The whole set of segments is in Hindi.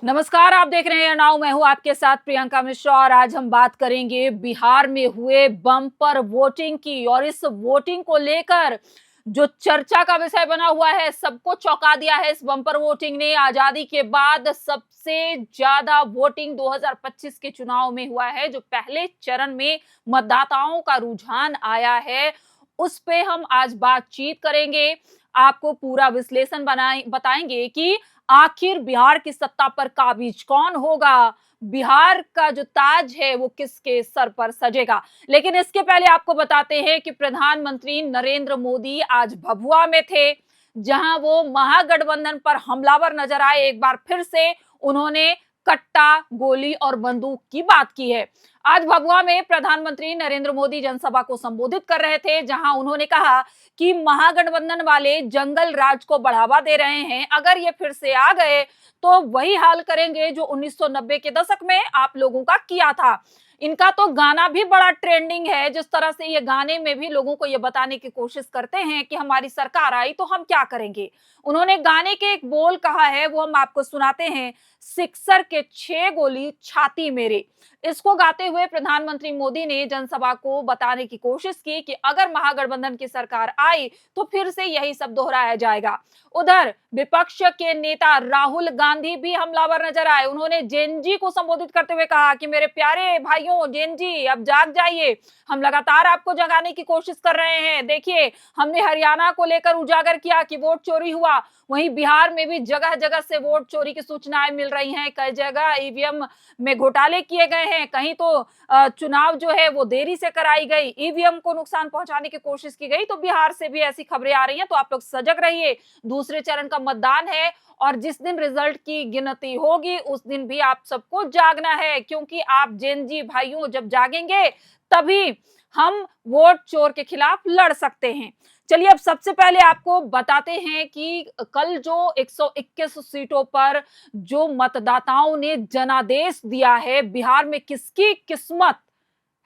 नमस्कार, आप देख रहे हैं नाउ। मैं हूं आपके साथ प्रियंका मिश्रा और आज हम बात करेंगे बिहार में हुए बम्पर वोटिंग की। और इस वोटिंग को लेकर जो चर्चा का विषय बना हुआ है, सबको चौंका दिया है। इस बम्पर वोटिंग ने आजादी के बाद सबसे ज्यादा वोटिंग 2025 के चुनाव में हुआ है। जो पहले चरण में मतदाताओं का रुझान आया है, उस पे हम आज बातचीत करेंगे। आपको पूरा विश्लेषण बताएंगे कि आखिर बिहार की सत्ता पर काबिज कौन होगा, बिहार का जो ताज है वो किसके सर पर सजेगा। लेकिन इसके पहले आपको बताते हैं कि प्रधानमंत्री नरेंद्र मोदी आज भभुआ में थे, जहां वो महागठबंधन पर हमलावर नजर आए। एक बार फिर से उन्होंने कट्टा, गोली और बंदूक की बात की है। आज भभुआ में प्रधानमंत्री नरेंद्र मोदी जनसभा को संबोधित कर रहे थे, जहां उन्होंने कहा कि महागठबंधन वाले जंगल राज को बढ़ावा दे रहे हैं। अगर ये फिर से आ गए तो वही हाल करेंगे जो 1990 के दशक में आप लोगों का किया था। इनका तो गाना भी बड़ा ट्रेंडिंग है। जिस तरह से ये गाने में भी लोगों को ये बताने की कोशिश करते हैं कि हमारी सरकार आई तो हम क्या करेंगे। उन्होंने गाने के एक बोल कहा है, वो हम आपको सुनाते हैं। सिक्सर के 6 गोली छाती मेरे। इसको गाते हुए प्रधानमंत्री मोदी ने जनसभा को बताने की कोशिश की कि अगर महागठबंधन की सरकार आई तो फिर से यही सब दोहराया जाएगा। उधर विपक्ष के नेता राहुल गांधी भी हमलावर नजर आए। उन्होंने जेनजी को संबोधित करते हुए कहा कि मेरे प्यारे भाइयों जेनजी, अब जाग जाइए। हम लगातार आपको जगाने की कोशिश कर रहे हैं। देखिए, हमने हरियाणा को लेकर उजागर किया कि वोट चोरी हुआ, वहीं बिहार में भी जगह जगह से वोट चोरी की सूचनाएं मिल रही हैं। कई जगह ईवीएम में घोटाले किए गए हैं, कहीं तो चुनाव जो है वो देरी से कराई गई, ईवीएम को नुकसान पहुंचाने की कोशिश की गई। तो बिहार से भी ऐसी खबरें आ रही हैं, तो आप लोग सजग रहिए। दूसरे चरण का मतदान है और जिस दिन रिजल्ट की गिनती होगी उस दिन भी आप सबको जागना है, क्योंकि आप जेनजी भाइयों जब जागेंगे तभी हम वोट चोर के खिलाफ लड़ सकते हैं। चलिए, अब सबसे पहले आपको बताते हैं कि कल जो 121 सीटों पर जो मतदाताओं ने जनादेश दिया है, बिहार में किसकी किस्मत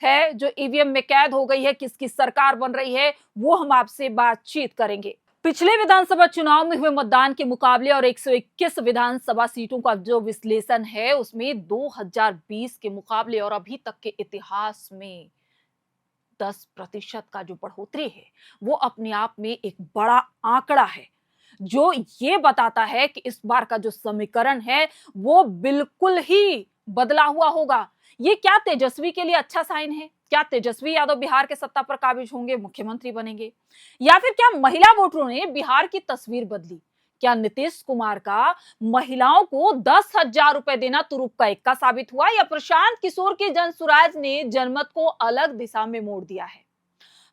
है जो ईवीएम में कैद हो गई है, किसकी सरकार बन रही है, वो हम आपसे बातचीत करेंगे। पिछले विधानसभा चुनाव में हुए मतदान के मुकाबले और 121 विधानसभा सीटों का जो विश्लेषण है, उसमें 2020 के मुकाबले और अभी तक के इतिहास में 10% का जो बढ़ोतरी है, वो अपने आप में एक बड़ा आंकड़ा है, जो ये बताता है कि इस बार का जो समीकरण है वो बिल्कुल ही बदला हुआ होगा। ये क्या तेजस्वी के लिए अच्छा साइन है? क्या तेजस्वी यादव बिहार के सत्ता पर काबिज होंगे, मुख्यमंत्री बनेंगे? या फिर क्या महिला वोटरों ने बिहार की तस्वीर बदली? क्या नीतीश कुमार का महिलाओं को 10,000 रुपए देना तुरुप का इक्का साबित हुआ, या प्रशांत किशोर की जनसुराज ने जनमत को अलग दिशा में मोड़ दिया है?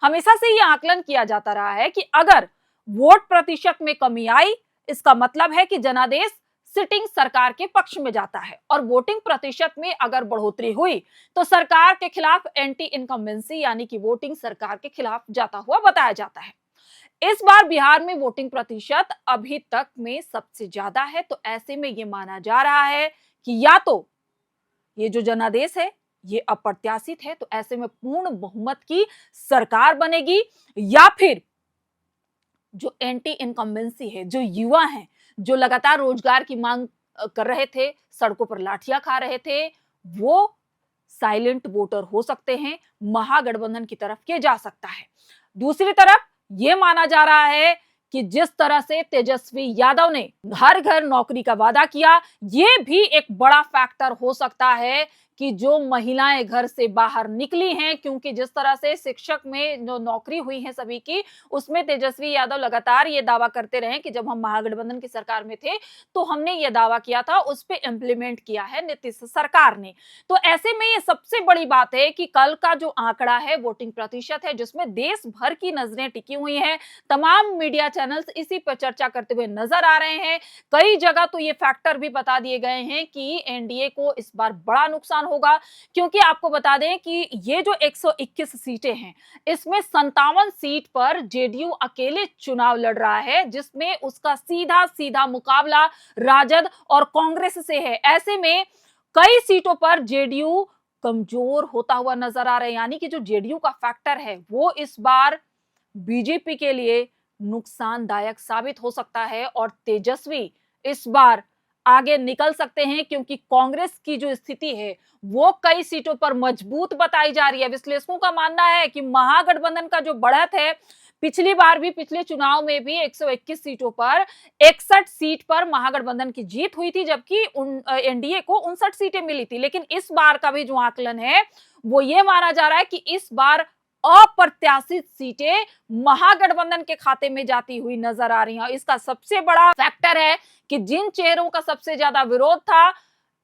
हमेशा से यह आकलन किया जाता रहा है कि अगर वोट प्रतिशत में कमी आई, इसका मतलब है कि जनादेश सिटिंग सरकार के पक्ष में जाता है, और वोटिंग प्रतिशत में अगर बढ़ोतरी हुई तो सरकार के खिलाफ एंटी इनकम्बेंसी यानी कि वोटिंग सरकार के खिलाफ जाता हुआ बताया जाता है। इस बार बिहार में वोटिंग प्रतिशत अभी तक में सबसे ज्यादा है, तो ऐसे में यह माना जा रहा है कि या तो ये जो जनादेश है ये अप्रत्याशित है, तो ऐसे में पूर्ण बहुमत की सरकार बनेगी, या फिर जो एंटी इनकम्बेंसी है, जो युवा हैं, जो लगातार रोजगार की मांग कर रहे थे, सड़कों पर लाठियां खा रहे थे, वो साइलेंट वोटर हो सकते हैं, महागठबंधन की तरफ किया जा सकता है। दूसरी तरफ यह माना जा रहा है कि जिस तरह से तेजस्वी यादव ने हर घर नौकरी का वादा किया, यह भी एक बड़ा फैक्टर हो सकता है कि जो महिलाएं घर से बाहर निकली हैं, क्योंकि जिस तरह से शिक्षक में जो नौकरी हुई है सभी की, उसमें तेजस्वी यादव लगातार ये दावा करते रहे कि जब हम महागठबंधन की सरकार में थे तो हमने ये दावा किया था, उस पे इंप्लीमेंट किया है नीतीश सरकार ने। तो ऐसे में ये सबसे बड़ी बात है कि कल का जो आंकड़ा है वोटिंग प्रतिशत है, जिसमें देश भर की नजरें टिकी हुई हैं, तमाम मीडिया चैनल्स इसी पर चर्चा करते हुए नजर आ रहे हैं। कई जगह तो ये फैक्टर भी बता दिए गए हैं कि एनडीए को इस बार बड़ा नुकसान होगा, क्योंकि आपको बता दें कि ये जो 121 सीटें हैं, इसमें 57 सीट पर जेडीयू अकेले चुनाव लड़ रहा है, जिसमें उसका सीधा सीधा मुकाबला राजद और कांग्रेस से है। ऐसे में कई सीटों पर जेडीयू कमजोर होता हुआ नजर आ रहा है, यानी कि जो जेडीयू का फैक्टर है वो इस बार बीजेपी के लिए नुकसानदायक साबित हो सकता है, और तेजस्वी इस बार आगे निकल सकते हैं, क्योंकि कांग्रेस की जो स्थिति है वो कई सीटों पर मजबूत बताई जा रही है। विश्लेषकों का मानना है कि महागठबंधन का जो बढ़त है, पिछली बार भी, पिछले चुनाव में भी 121 सीटों पर 61 सीट पर महागठबंधन की जीत हुई थी, जबकि एनडीए को 59 सीटें मिली थी। लेकिन इस बार का भी जो आकलन है वो ये माना जा रहा है कि इस बार अप्रत्याशित सीटें महागठबंधन के खाते में जाती हुई नजर आ रही हैं। इसका सबसे बड़ा फैक्टर है कि जिन चेहरों का सबसे ज्यादा विरोध था,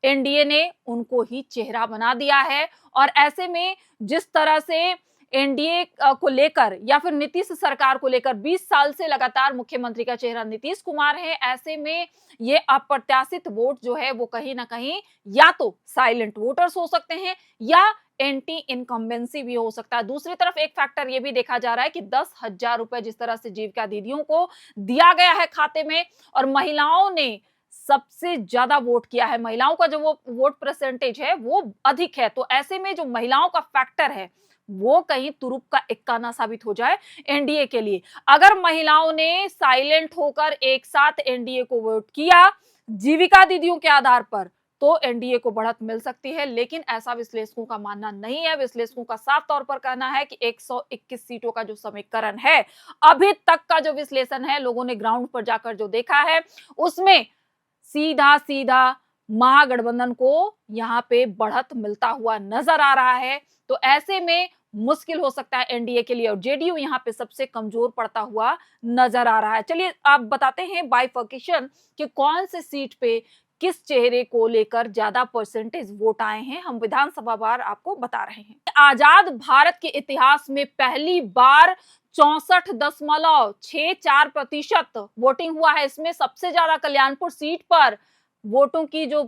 एनडीए ने उनको ही चेहरा बना दिया है। और ऐसे में जिस तरह से एनडीए को लेकर या फिर नीतीश सरकार को लेकर 20 साल से लगातार मुख्यमंत्री का चेहरा नीतीश कुमार है, ऐसे में ये अप्रत्याशित वोट जो है वो कहीं ना कहीं या तो साइलेंट वोटर्स हो सकते हैं या एंटी इनकम्बेंसी भी हो सकता है। दूसरी तरफ एक फैक्टर ये भी देखा जा रहा है कि 10,000 रुपए जिस तरह से जीविका दीदियों को दिया गया है खाते में, और महिलाओं ने सबसे ज्यादा वोट किया है, महिलाओं का जो वो वोट परसेंटेज है वो अधिक है, तो ऐसे में जो महिलाओं का फैक्टर है वो कहीं तुरुप का इक्का ना साबित हो जाए एनडीए के लिए। अगर महिलाओं ने साइलेंट होकर एक साथ एनडीए को वोट किया जीविका दीदियों के आधार पर, तो एनडीए को बढ़त मिल सकती है। लेकिन ऐसा विश्लेषकों का मानना नहीं है। विश्लेषकों का साफ तौर पर कहना है कि 121 सीटों का जो समीकरण है, अभी तक का जो विश्लेषण है, लोगों ने ग्राउंड पर जाकर जो देखा है, उसमें सीधा सीधा महागठबंधन को यहां पे बढ़त मिलता हुआ नजर आ रहा है। तो ऐसे में मुश्किल हो सकता है एनडीए के लिए, और जेडीयू यहां पे सबसे कमजोर पड़ता हुआ नजर आ रहा है। चलिए आप बताते हैं बाइफर्केशन कि कौन से सीट पे किस चेहरे को लेकर ज्यादा परसेंटेज वोट आए हैं, हम विधानसभा वार आपको बता रहे हैं। आजाद भारत के इतिहास में पहली बार 64.64% वोटिंग हुआ है। इसमें सबसे ज्यादा कल्याणपुर सीट पर वोटों की जो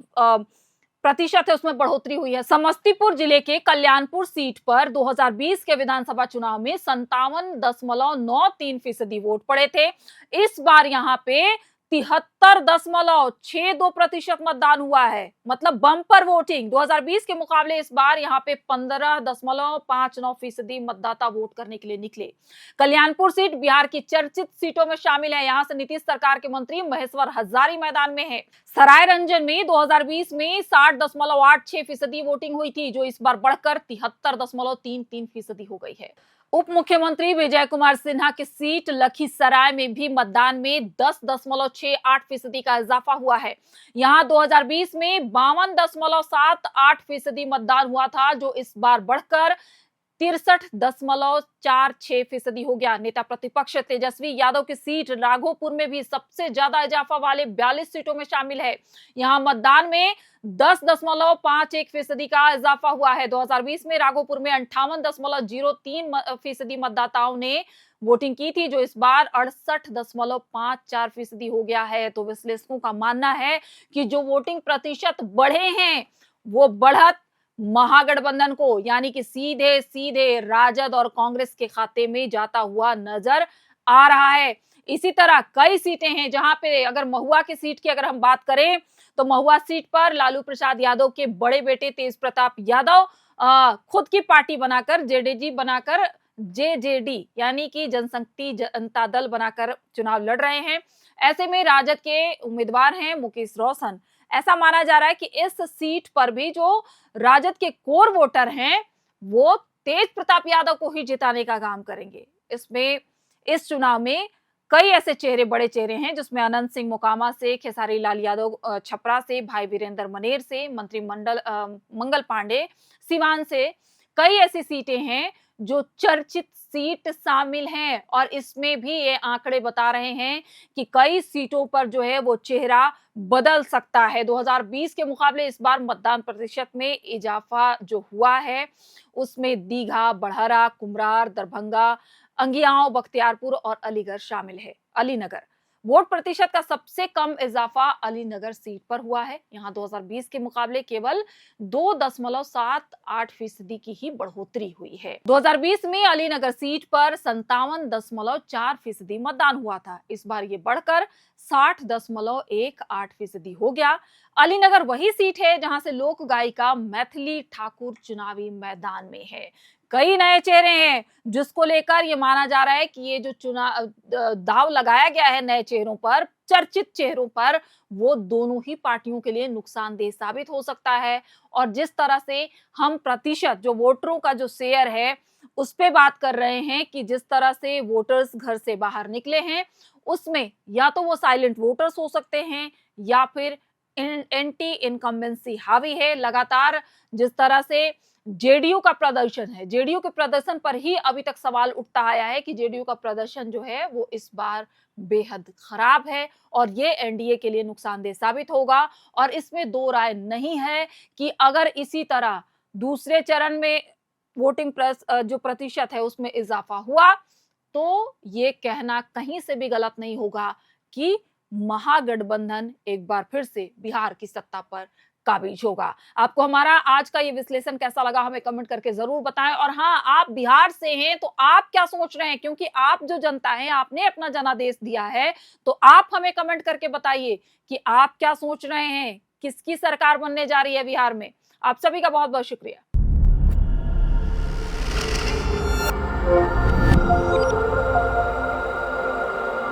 प्रतिशत है उसमें बढ़ोतरी हुई है। समस्तीपुर जिले के कल्याणपुर सीट पर 2020 के विधानसभा चुनाव में 57.93% वोट पड़े थे। इस बार यहाँ पे 73.62% मतदान हुआ है, मतलब बम्पर वोटिंग। 2020 के मुकाबले इस बार यहाँ पे 15.59% मतदाता वोट करने के लिए निकले। कल्याणपुर सीट बिहार की चर्चित सीटों में शामिल है। यहाँ से नीतीश सरकार के मंत्री महेश्वर हजारी मैदान में है। सरायरंजन में 2020 में 60.86% वोटिंग हुई थी, जो इस बार बढ़कर 73.33% हो गई है। उप मुख्यमंत्री विजय कुमार सिन्हा की सीट लखीसराय में भी मतदान में 10.68% का इजाफा हुआ है। यहां 2020 में 52.78% मतदान हुआ था, जो इस बार बढ़कर 63.46% हो गया। नेता प्रतिपक्ष तेजस्वी यादव की सीट राघोपुर में भी सबसे ज्यादा इजाफा वाले 42 सीटों में शामिल है। यहां मतदान में 10.51% का इजाफा हुआ है। 2020 में राघोपुर में 58.03% मतदाताओं ने वोटिंग की थी, जो इस बार 68.54% हो गया है। तो विश्लेषकों का मानना है कि जो वोटिंग प्रतिशत बढ़े हैं वो बढ़त महागठबंधन को, यानी कि सीधे सीधे राजद और कांग्रेस के खाते में जाता हुआ नजर आ रहा है। इसी तरह कई सीटें हैं जहां पे, अगर महुआ की सीट की अगर हम बात करें, तो महुआ सीट पर लालू प्रसाद यादव के बड़े बेटे तेज प्रताप यादव खुद की पार्टी बनाकर, जेडीजी बनाकर, जेजेडी यानी कि जनशक्ति जनता दल बनाकर चुनाव लड़ रहे हैं। ऐसे में राजद के उम्मीदवार हैं मुकेश रोशन। ऐसा माना जा रहा है कि इस सीट पर भी जो राजद के कोर वोटर हैं वो तेज प्रताप यादव को ही जिताने का काम करेंगे। इसमें इस चुनाव में कई ऐसे चेहरे, बड़े चेहरे हैं, जिसमें अनंत सिंह मोकामा से, खेसारी लाल यादव छपरा से, भाई वीरेंद्र मनेर से, मंत्रिमंडल मंगल पांडे सिवान से, कई ऐसी सीटें हैं जो चर्चित सीट शामिल हैं। और इसमें भी ये आंकड़े बता रहे हैं कि कई सीटों पर जो है वो चेहरा बदल सकता है। 2020 के मुकाबले इस बार मतदान प्रतिशत में इजाफा जो हुआ है उसमें दीघा, बड़हरा, कुम्हरार, दरभंगा, अंगियाओं, बख्तियारपुर और अलीगढ़ शामिल है। अलीनगर वोट प्रतिशत का सबसे कम इजाफा अलीनगर सीट पर हुआ है। यहाँ 2020 के मुकाबले केवल 2.78% की ही बढ़ोतरी हुई है। 2020 में अलीनगर सीट पर 57.4% मतदान हुआ था। इस बार ये बढ़कर 60.18% हो गया। अलीनगर वही सीट है जहां से लोक गायिका मैथिली ठाकुर चुनावी मैदान में है। कई नए चेहरे हैं जिसको लेकर ये माना जा रहा है कि ये जो दाव लगाया गया है नए चेहरों पर, चर्चित चेहरों पर, वो दोनों ही पार्टियों के लिए नुकसानदेह साबित हो सकता है। और जिस तरह से हम प्रतिशत जो वोटरों का जो शेयर है उस पे बात कर रहे हैं कि जिस तरह से वोटर्स घर से बाहर निकले हैं, उसमें या तो वो साइलेंट वोटर्स हो सकते हैं या फिर एंटी इनकम्बेंसी हावी है। लगातार जिस तरह से जेडीयू का प्रदर्शन है, जेडीयू के प्रदर्शन पर ही अभी तक सवाल उठता आया है कि जेडीयू का प्रदर्शन जो है वो इस बार बेहद खराब है और ये एनडीए के लिए नुकसानदेह साबित होगा। और इसमें दो राय नहीं है कि अगर इसी तरह दूसरे चरण में जो प्रतिशत है उसमें इजाफा हुआ तो ये कहना कहीं से भी गलत नहीं होगा कि महागठबंधन एक बार फिर से बिहार की सत्ता पर काबिज होगा। आपको हमारा आज का ये विश्लेषण कैसा लगा हमें कमेंट करके जरूर बताएं। और हाँ, आप बिहार से हैं तो आप क्या सोच रहे हैं, क्योंकि आप जो जनता है, आपने अपना जनादेश दिया है, तो आप हमें कमेंट करके बताइए कि आप क्या सोच रहे हैं, किसकी सरकार बनने जा रही है बिहार में। आप सभी का बहुत बहुत शुक्रिया।